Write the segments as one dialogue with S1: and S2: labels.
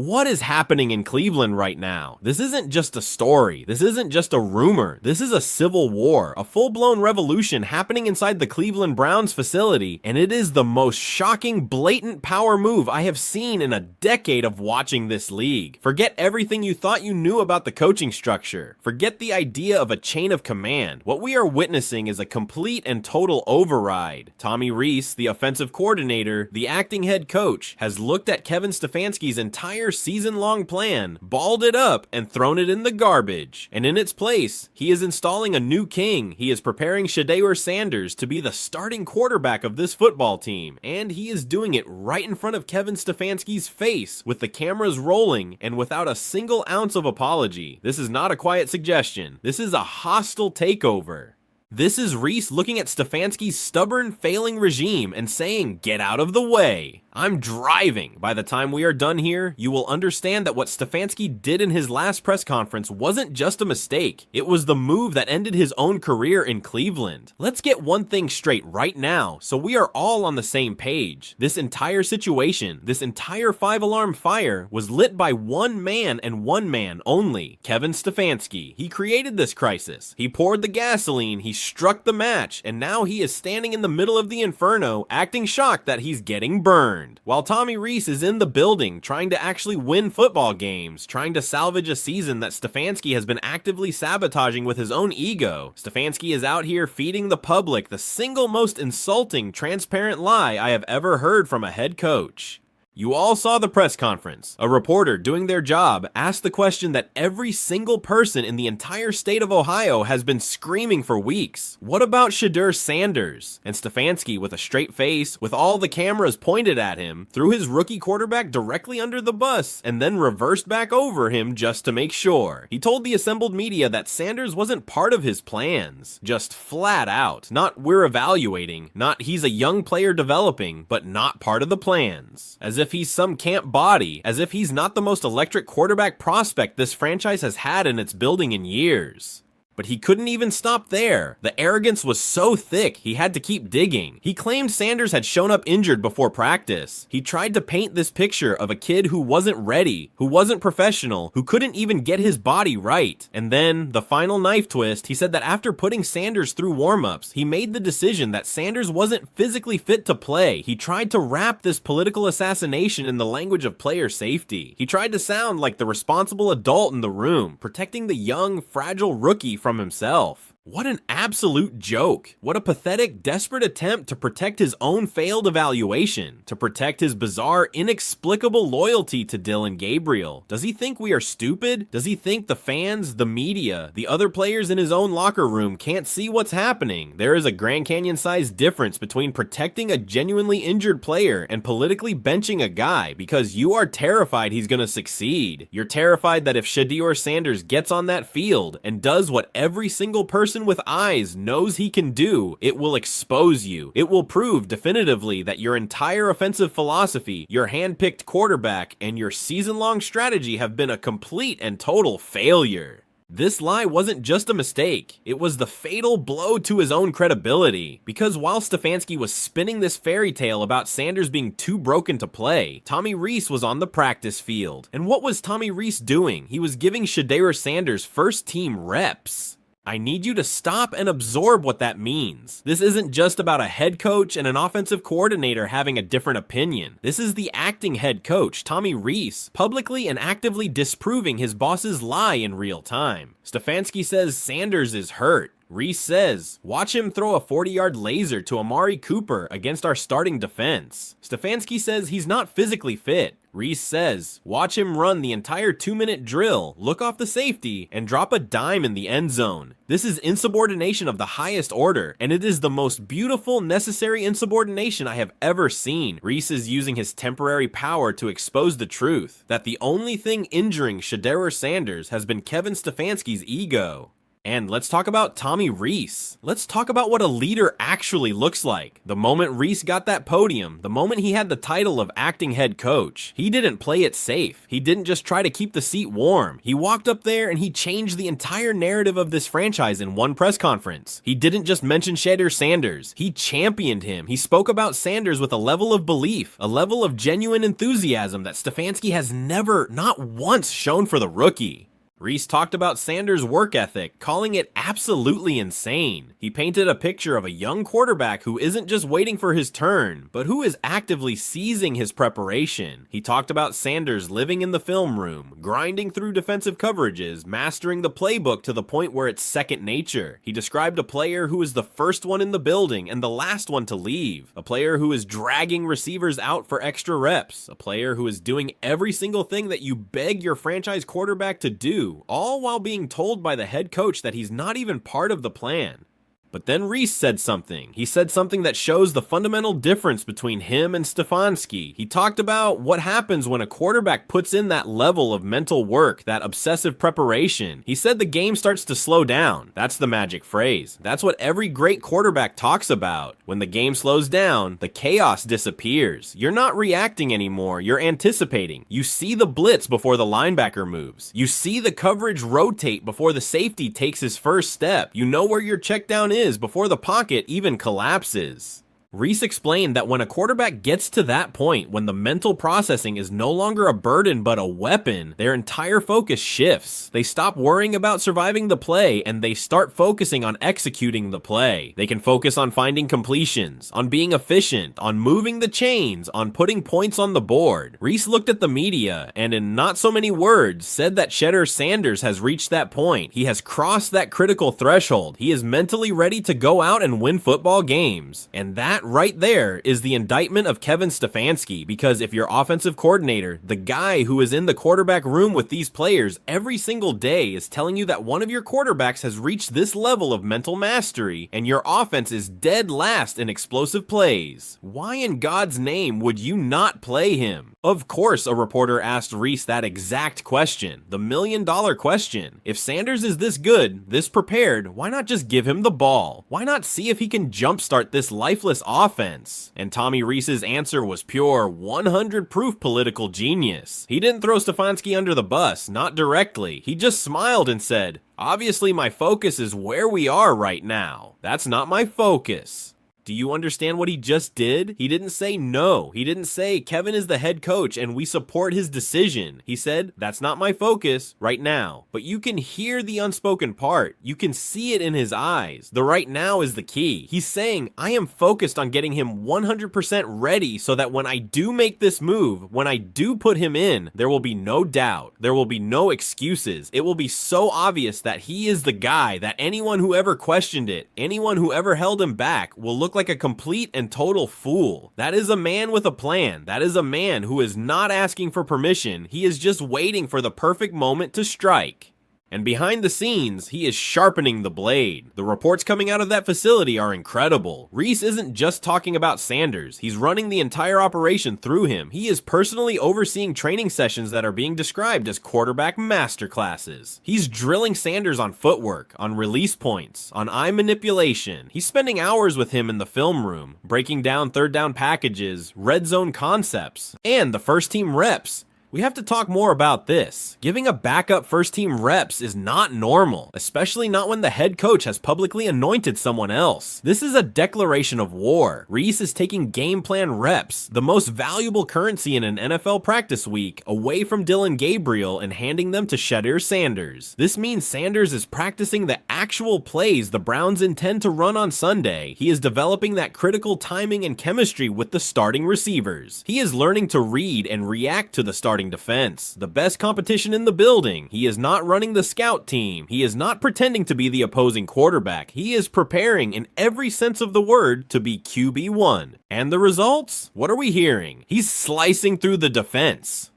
S1: What is happening in Cleveland right now? This isn't just a story. This isn't just a rumor. This is a civil war, a full-blown revolution happening inside the Cleveland Browns facility, and it is the most shocking, blatant power move I have seen in a decade of watching this league. Forget everything you thought you knew about the coaching structure. Forget the idea of a chain of command. What we are witnessing is a complete and total override. Tommy Reese, the offensive coordinator, the acting head coach, has looked at Kevin Stefanski's entire season-long plan, balled it up, and thrown it in the garbage. And in its place, he is installing a new king. He is preparing Shedeur Sanders to be the starting quarterback of this football team, and he is doing it right in front of Kevin Stefanski's face, with the cameras rolling and without a single ounce of apology. This is not a quiet suggestion. This is a hostile takeover. This is Reese looking at Stefanski's stubborn, failing regime and saying, "Get out of the way. I'm driving." By the time we are done here, you will understand that what Stefanski did in his last press conference wasn't just a mistake. It was the move that ended his own career in Cleveland. Let's get one thing straight right now, so we are all on the same page. This entire situation, this entire 5-alarm fire, was lit by one man and one man only, Kevin Stefanski. He created this crisis. He poured the gasoline, he struck the match, and now he is standing in the middle of the inferno, acting shocked that he's getting burned. While Tommy Reese is in the building, trying to actually win football games, trying to salvage a season that Stefanski has been actively sabotaging with his own ego. Stefanski is out here feeding the public the single most insulting, transparent lie I have ever heard from a head coach. You all saw the press conference. A reporter doing their job asked the question that every single person in the entire state of Ohio has been screaming for weeks. What about Shedeur Sanders? And Stefanski, with a straight face, with all the cameras pointed at him, threw his rookie quarterback directly under the bus and then reversed back over him just to make sure. He told the assembled media that Sanders wasn't part of his plans. Just flat out. Not "we're evaluating," not "he's a young player developing," but not part of the plans. As if he's some camp body, as if he's not the most electric quarterback prospect this franchise has had in its building in years. But he couldn't even stop there. The arrogance was so thick, he had to keep digging. He claimed Sanders had shown up injured before practice. He tried to paint this picture of a kid who wasn't ready, who wasn't professional, who couldn't even get his body right. And then, the final knife twist, he said that after putting Sanders through warm-ups, he made the decision that Sanders wasn't physically fit to play. He tried to wrap this political assassination in the language of player safety. He tried to sound like the responsible adult in the room, protecting the young, fragile rookie from himself. What an absolute joke. What a pathetic, desperate attempt to protect his own failed evaluation, to protect his bizarre, inexplicable loyalty to Dylan Gabriel. Does he think we are stupid? Does he think the fans, the media, the other players in his own locker room can't see what's happening? There is a Grand Canyon-sized difference between protecting a genuinely injured player and politically benching a guy because you are terrified he's gonna succeed. You're terrified that if Shedeur Sanders gets on that field and does what every single person with eyes knows he can do, it will expose you. It will prove definitively that your entire offensive philosophy, your hand-picked quarterback, and your season-long strategy have been a complete and total failure. This lie wasn't just a mistake, it was the fatal blow to his own credibility. Because while Stefanski was spinning this fairy tale about Sanders being too broken to play, Tommy Reese was on the practice field. And what was Tommy Reese doing? He was giving Shedeur Sanders first-team reps. I need you to stop and absorb what that means. This isn't just about a head coach and an offensive coordinator having a different opinion. This is the acting head coach, Tommy Reese, publicly and actively disproving his boss's lie in real time. Stefanski says Sanders is hurt. Reese says, watch him throw a 40-yard laser to Amari Cooper against our starting defense. Stefanski says he's not physically fit. Reese says, watch him run the entire 2-minute drill, look off the safety, and drop a dime in the end zone. This is insubordination of the highest order, and it is the most beautiful, necessary insubordination I have ever seen. Reese is using his temporary power to expose the truth, that the only thing injuring Shedeur Sanders has been Kevin Stefanski's ego. And let's talk about Tommy Reese. Let's talk about what a leader actually looks like. The moment Reese got that podium, the moment he had the title of acting head coach, he didn't play it safe. He didn't just try to keep the seat warm. He walked up there and he changed the entire narrative of this franchise in one press conference. He didn't just mention Shedeur Sanders. He championed him. He spoke about Sanders with a level of belief, a level of genuine enthusiasm that Stefanski has never, not once, shown for the rookie. Reese talked about Sanders' work ethic, calling it absolutely insane. He painted a picture of a young quarterback who isn't just waiting for his turn, but who is actively seizing his preparation. He talked about Sanders living in the film room, grinding through defensive coverages, mastering the playbook to the point where it's second nature. He described a player who is the first one in the building and the last one to leave, a player who is dragging receivers out for extra reps, a player who is doing every single thing that you beg your franchise quarterback to do, all while being told by the head coach that he's not even part of the plan. But then Reese said something. He said something that shows the fundamental difference between him and Stefanski. He talked about what happens when a quarterback puts in that level of mental work, that obsessive preparation. He said the game starts to slow down. That's the magic phrase. That's what every great quarterback talks about. When the game slows down, the chaos disappears. You're not reacting anymore. You're anticipating. You see the blitz before the linebacker moves. You see the coverage rotate before the safety takes his first step. You know where your check down is before the pocket even collapses. Reese explained that when a quarterback gets to that point, when the mental processing is no longer a burden but a weapon, their entire focus shifts. They stop worrying about surviving the play and they start focusing on executing the play. They can focus on finding completions, on being efficient, on moving the chains, on putting points on the board. Reese looked at the media and in not so many words said that Shedeur Sanders has reached that point. He has crossed that critical threshold. He is mentally ready to go out and win football games. And that right there is the indictment of Kevin Stefanski, because if your offensive coordinator, the guy who is in the quarterback room with these players every single day, is telling you that one of your quarterbacks has reached this level of mental mastery and your offense is dead last in explosive plays, why in God's name would you not play him? Of course, a reporter asked Reese that exact question, the million-dollar question. If Sanders is this good, this prepared, why not just give him the ball? Why not see if he can jumpstart this lifeless offense? And Tommy Reese's answer was pure 100 proof political genius. He didn't throw Stefanski under the bus, not directly. He just smiled and said, "Obviously my focus is where we are right now. That's not my focus." Do you understand what he just did? He didn't say no. He didn't say Kevin is the head coach and we support his decision. He said, that's not my focus right now. But you can hear the unspoken part. You can see it in his eyes. The right now is the key. He's saying, I am focused on getting him 100% ready so that when I do make this move, when I do put him in, there will be no doubt. There will be no excuses. It will be so obvious that he is the guy that anyone who ever questioned it, anyone who ever held him back will look like a complete and total fool. That is a man with a plan. That is a man who is not asking for permission. He is just waiting for the perfect moment to strike. And behind the scenes, he is sharpening the blade. The reports coming out of that facility are incredible. Reese isn't just talking about Sanders. He's running the entire operation through him. He is personally overseeing training sessions that are being described as quarterback masterclasses. He's drilling Sanders on footwork, on release points, on eye manipulation. He's spending hours with him in the film room, breaking down third down packages, red zone concepts, and the first team reps. We have to talk more about this. Giving a backup first team reps is not normal, especially not when the head coach has publicly anointed someone else. This is a declaration of war. Reese is taking game plan reps, the most valuable currency in an NFL practice week, away from Dillon Gabriel and handing them to Shedeur Sanders. This means Sanders is practicing the actual plays the Browns intend to run on Sunday. He is developing that critical timing and chemistry with the starting receivers. He is learning to read and react to the starting defense, the best competition in the building. He is not running the scout team. He is not pretending to be the opposing quarterback. He is preparing in every sense of the word to be QB1. And the results? What are we hearing? He's slicing through the defense.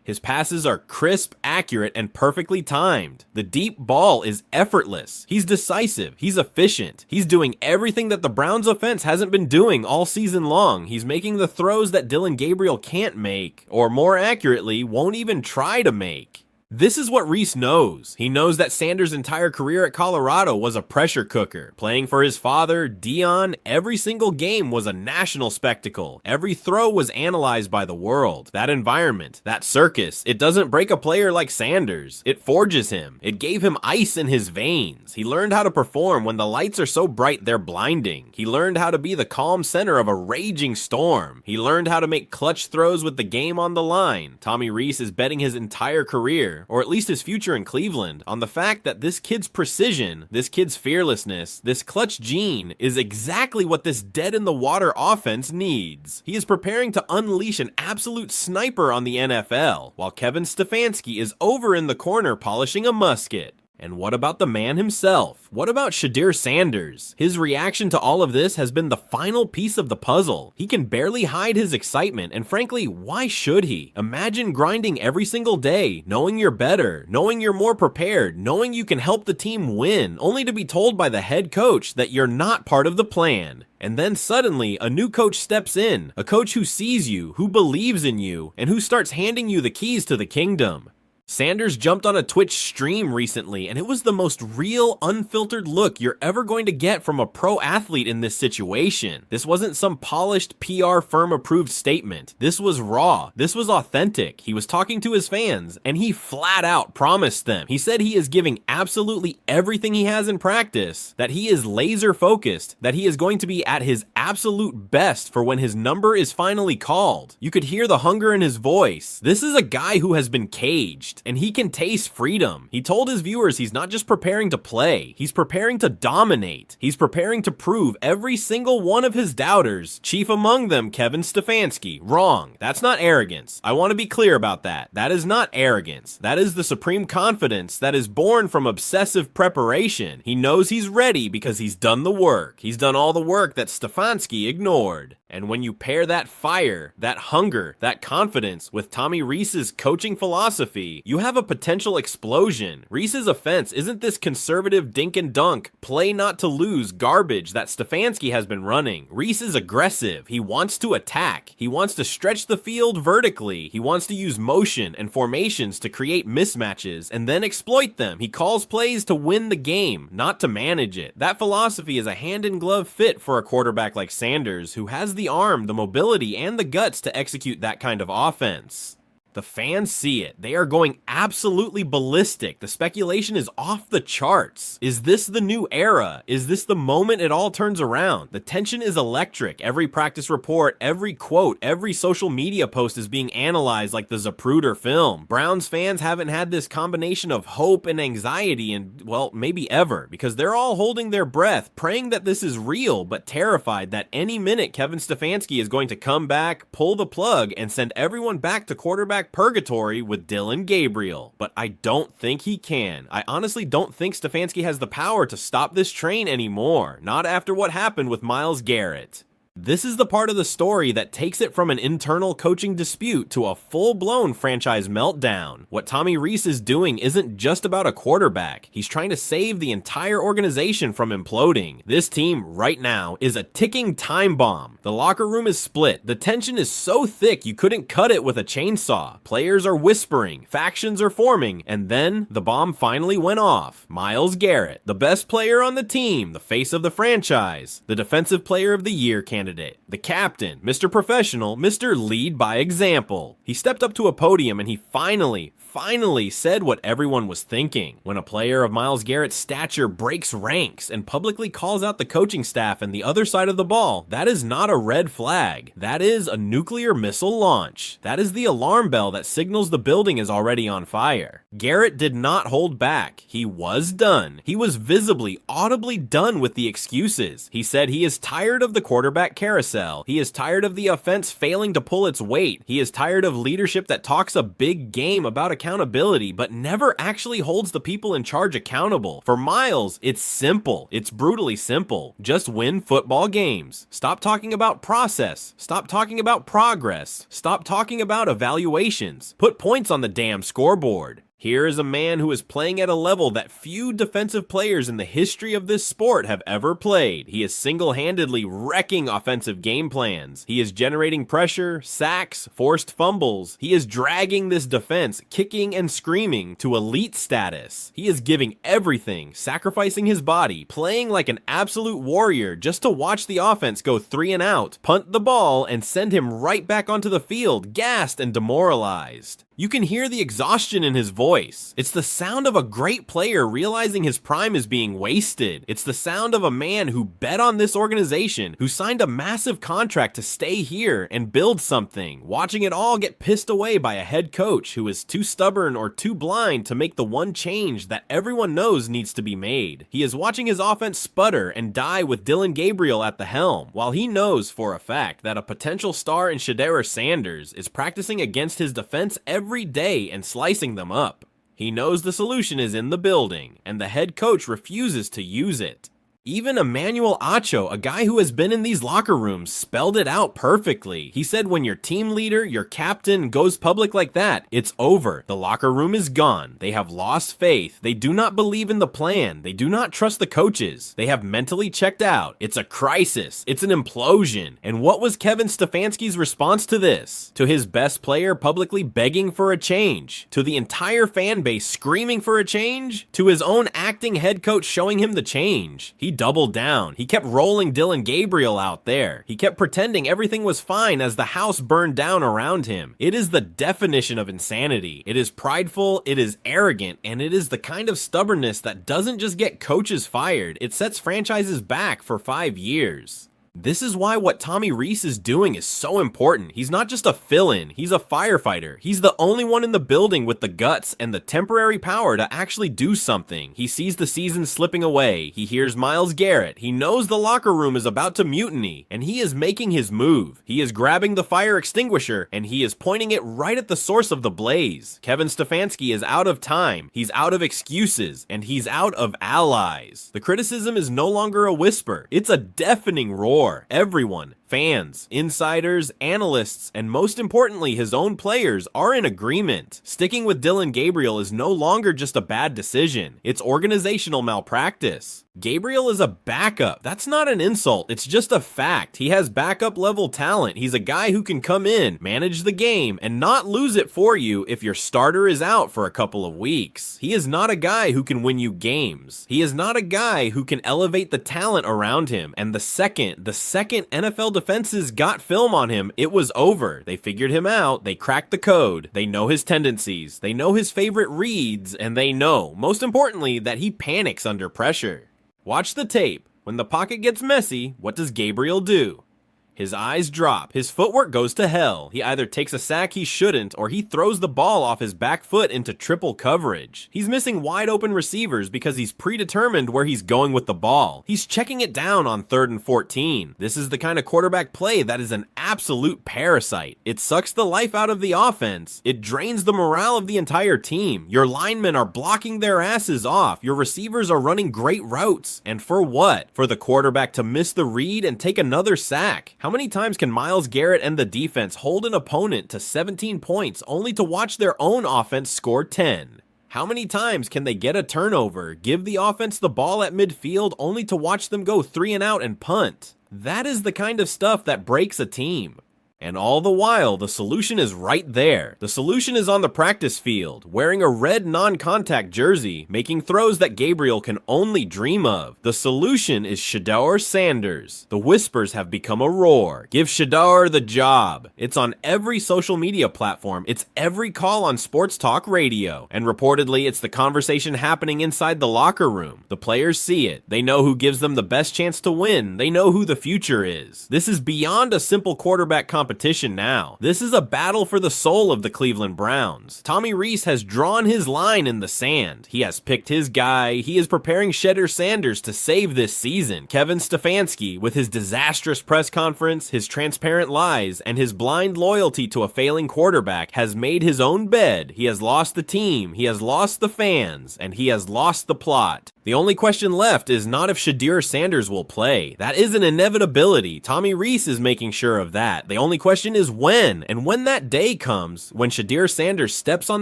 S1: His passes are crisp, accurate, and perfectly timed. The deep ball is effortless. He's decisive. He's efficient. He's doing everything that the Browns offense hasn't been doing all season long. He's making the throws that Dillon Gabriel can't make, or more accurately, won't even try to make. This is what Reese knows. He knows that Sanders' entire career at Colorado was a pressure cooker. Playing for his father, Dion, every single game was a national spectacle. Every throw was analyzed by the world. That environment, that circus, it doesn't break a player like Sanders. It forges him. It gave him ice in his veins. He learned how to perform when the lights are so bright they're blinding. He learned how to be the calm center of a raging storm. He learned how to make clutch throws with the game on the line. Tommy Reese is betting his entire career, or at least his future in Cleveland, on the fact that this kid's precision, this kid's fearlessness, this clutch gene is exactly what this dead-in-the-water offense needs. He is preparing to unleash an absolute sniper on the NFL, while Kevin Stefanski is over in the corner polishing a musket. And what about the man himself? What about Shedeur Sanders? His reaction to all of this has been the final piece of the puzzle. He can barely hide his excitement, and frankly, why should he? Imagine grinding every single day, knowing you're better, knowing you're more prepared, knowing you can help the team win, only to be told by the head coach that you're not part of the plan. And then suddenly, a new coach steps in, a coach who sees you, who believes in you, and who starts handing you the keys to the kingdom. Sanders jumped on a Twitch stream recently, and it was the most real, unfiltered look you're ever going to get from a pro athlete in this situation. This wasn't some polished PR firm-approved statement. This was raw. This was authentic. He was talking to his fans, and he flat out promised them. He said he is giving absolutely everything he has in practice, that he is laser focused, that he is going to be at his absolute best for when his number is finally called. You could hear the hunger in his voice. This is a guy who has been caged, and he can taste freedom. He told his viewers he's not just preparing to play, he's preparing to dominate. He's preparing to prove every single one of his doubters, chief among them Kevin Stefanski, wrong. That's not arrogance. I want to be clear about that. That is not arrogance. That is the supreme confidence that is born from obsessive preparation. He knows he's ready because he's done the work. He's done all the work that Stefanski ignored. And when you pair that fire, that hunger, that confidence with Tommy Reese's coaching philosophy, you have a potential explosion. Reese's offense isn't this conservative dink and dunk, play not to lose garbage that Stefanski has been running. Reese is aggressive. He wants to attack. He wants to stretch the field vertically. He wants to use motion and formations to create mismatches and then exploit them. He calls plays to win the game, not to manage it. That philosophy is a hand-in-glove fit for a quarterback like Sanders, who has the arm, the mobility, and the guts to execute that kind of offense. The fans see it. They are going absolutely ballistic. The speculation is off the charts. Is this the new era? Is this the moment it all turns around? The tension is electric. Every practice report, every quote, every social media post is being analyzed like the Zapruder film. Browns fans haven't had this combination of hope and anxiety in, well, maybe ever, because they're all holding their breath, praying that this is real, but terrified that any minute Kevin Stefanski is going to come back, pull the plug, and send everyone back to quarterback purgatory with Dylan Gabriel. But I don't think he can. I honestly don't think Stefanski has the power to stop this train anymore. Not after what happened with Myles Garrett. This is the part of the story that takes it from an internal coaching dispute to a full-blown franchise meltdown. What Tommy Reese is doing isn't just about a quarterback. He's trying to save the entire organization from imploding. This team right now is a ticking time bomb. The locker room is split. The tension is so thick you couldn't cut it with a chainsaw. Players are whispering, factions are forming, and then the bomb finally went off. Myles Garrett, the best player on the team, the face of the franchise, the defensive player of the year candidate, the captain, Mr. Professional, Mr. Lead by Example. He stepped up to a podium and he finally said what everyone was thinking. When a player of Myles Garrett's stature breaks ranks and publicly calls out the coaching staff and the other side of the ball, that is not a red flag. That is a nuclear missile launch. That is the alarm bell that signals the building is already on fire. Garrett did not hold back. He was done. He was visibly, audibly done with the excuses. He said he is tired of the quarterback carousel. He is tired of the offense failing to pull its weight. He is tired of leadership that talks a big game about accountability, but never actually holds the people in charge accountable. For Myles, it's simple. It's brutally simple. Just win football games. Stop talking about process. Stop talking about progress. Stop talking about evaluations. Put points on the damn scoreboard. Here is a man who is playing at a level that few defensive players in the history of this sport have ever played. He is single-handedly wrecking offensive game plans. He is generating pressure, sacks, forced fumbles. He is dragging this defense, kicking and screaming, to elite status. He is giving everything, sacrificing his body, playing like an absolute warrior just to watch the offense go 3 and out, punt the ball, and send him right back onto the field, gassed and demoralized. You can hear the exhaustion in his voice. It's the sound of a great player realizing his prime is being wasted. It's the sound of a man who bet on this organization, who signed a massive contract to stay here and build something, watching it all get pissed away by a head coach who is too stubborn or too blind to make the one change that everyone knows needs to be made. He is watching his offense sputter and die with Dillon Gabriel at the helm, while he knows for a fact that a potential star in Shedeur Sanders is practicing against his defense every day and slicing them up. He knows the solution is in the building, and the head coach refuses to use it. Even Emmanuel Acho, a guy who has been in these locker rooms, spelled it out perfectly. He said when your team leader, your captain, goes public like that, it's over. The locker room is gone. They have lost faith. They do not believe in the plan. They do not trust the coaches. They have mentally checked out. It's a crisis. It's an implosion. And what was Kevin Stefanski's response to this? To his best player publicly begging for a change? To the entire fan base screaming for a change? To his own acting head coach showing him the change? He doubled down. He kept rolling Dillon Gabriel out there. He kept pretending everything was fine as the house burned down around him. It is the definition of insanity. It is prideful, it is arrogant, and it is the kind of stubbornness that doesn't just get coaches fired, it sets franchises back for 5 years. This is why what Tommy Reese is doing is so important. He's not just a fill-in, he's a firefighter. He's the only one in the building with the guts and the temporary power to actually do something. He sees the season slipping away, he hears Myles Garrett, he knows the locker room is about to mutiny, and he is making his move. He is grabbing the fire extinguisher, and he is pointing it right at the source of the blaze. Kevin Stefanski is out of time, he's out of excuses, and he's out of allies. The criticism is no longer a whisper, it's a deafening roar. Everyone, fans, insiders, analysts, and most importantly, his own players are in agreement. Sticking with Dillon Gabriel is no longer just a bad decision. It's organizational malpractice. Gabriel is a backup. That's not an insult. It's just a fact. He has backup level talent. He's a guy who can come in, manage the game, and not lose it for you if your starter is out for a couple of weeks. He is not a guy who can win you games. He is not a guy who can elevate the talent around him. And the second NFL defenses got film on him, it was over. They figured him out. They cracked the code. They know his tendencies. They know his favorite reads, and they know, most importantly, that he panics under pressure. Watch the tape. When the pocket gets messy, what does Gabriel do? His eyes drop, his footwork goes to hell. He either takes a sack he shouldn't, or he throws the ball off his back foot into triple coverage. He's missing wide open receivers because he's predetermined where he's going with the ball. He's checking it down on 3rd and 14. This is the kind of quarterback play that is an absolute parasite. It sucks the life out of the offense. It drains the morale of the entire team. Your linemen are blocking their asses off. Your receivers are running great routes. And for what? For the quarterback to miss the read and take another sack. How many times can Myles Garrett and the defense hold an opponent to 17 points only to watch their own offense score 10? How many times can they get a turnover, give the offense the ball at midfield only to watch them go 3 and out and punt? That is the kind of stuff that breaks a team. And all the while, the solution is right there. The solution is on the practice field, wearing a red non-contact jersey, making throws that Gabriel can only dream of. The solution is Shedeur Sanders. The whispers have become a roar. Give Shedeur the job. It's on every social media platform. It's every call on sports talk radio. And reportedly, it's the conversation happening inside the locker room. The players see it. They know who gives them the best chance to win. They know who the future is. This is beyond a simple quarterback competition now. This is a battle for the soul of the Cleveland Browns. Tommy Reese has drawn his line in the sand. He has picked his guy. He is preparing Shedeur Sanders to save this season. Kevin Stefanski, with his disastrous press conference, his transparent lies, and his blind loyalty to a failing quarterback, has made his own bed. He has lost the team, he has lost the fans, and he has lost the plot. The only question left is not if Shedeur Sanders will play. That is an inevitability. Tommy Reese is making sure of that. The only question is when. And when that day comes, when Shedeur Sanders steps on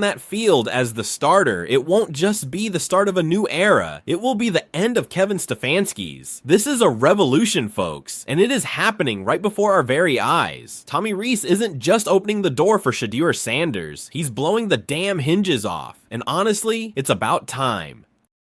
S1: that field as the starter, it won't just be the start of a new era. It will be the end of Kevin Stefanski's. This is a revolution, folks, and it is happening right before our very eyes. Tommy Reese isn't just opening the door for Shedeur Sanders. He's blowing the damn hinges off. And honestly, it's about time.